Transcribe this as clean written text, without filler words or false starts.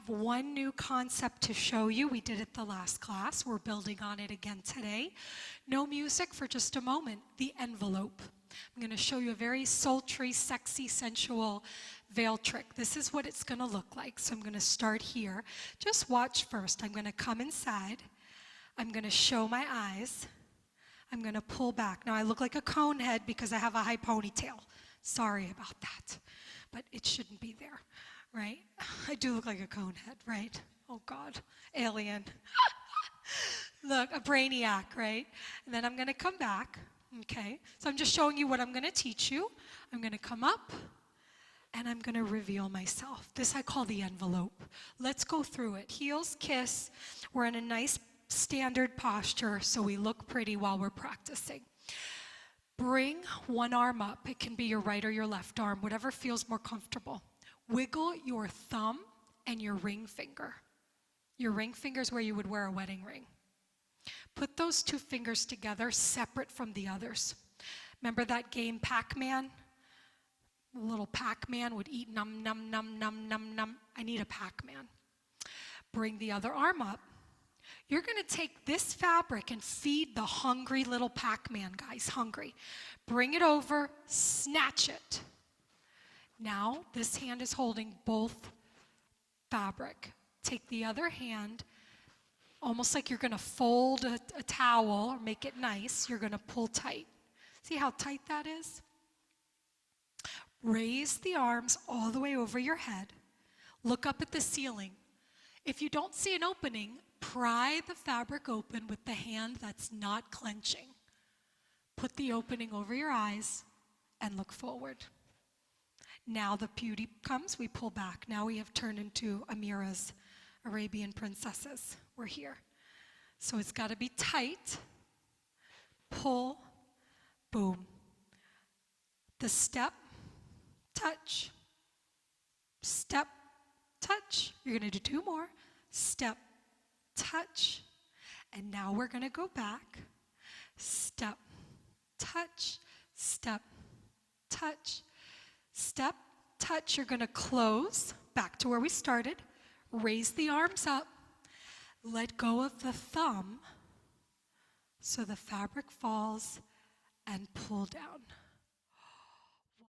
have one new concept to show you. We did it the last class. We're building on it again today. No music for just a moment. The envelope. I'm going to show you a very sultry, sexy, sensual veil trick. This is what it's going to look like. So I'm going to start here. Just watch first. I'm going to come inside. I'm going to show my eyes. I'm going to pull back. Now I look like a cone head because I have a high ponytail. Sorry about that. But it shouldn't be there, right? I do look like a cone head, right? Oh God, alien. Look, a brainiac, right? And then I'm going to come back. Okay, so I'm just showing you what I'm going to teach you. I'm going to come up, and I'm going to reveal myself. This I call the envelope. Let's go through it. Heels, kiss. We're in a nice standard posture, so we look pretty while we're practicing. Bring one arm up. It can be your right or your left arm, whatever feels more comfortable. Wiggle your thumb and your ring finger. Your ring finger is where you would wear a wedding ring. Put those two fingers together, separate from the others. Remember that game Pac-Man? The little Pac-Man would eat num, num, num, num, num, num. I need a Pac-Man. Bring the other arm up. You're going to take this fabric and feed the hungry little Pac-Man, guys, hungry. Bring it over, snatch it. Now, this hand is holding both fabric. Take the other hand, almost like you're going to fold a towel or make it nice. You're going to pull tight. See how tight that is? Raise the arms all the way over your head. Look up at the ceiling. If you don't see an opening, pry the fabric open with the hand that's not clenching. Put the opening over your eyes and look forward. Now the beauty comes, we pull back. Now we have turned into Amira's Arabian princesses. We're here. So it's got to be tight. Pull, boom. The step, touch. Step, touch. You're going to do two more. Step, touch. And now we're going to go back. Step, touch. Step, touch. Step, touch. You're going to close back to where we started. Raise the arms up. Let go of the thumb so the fabric falls and pull down.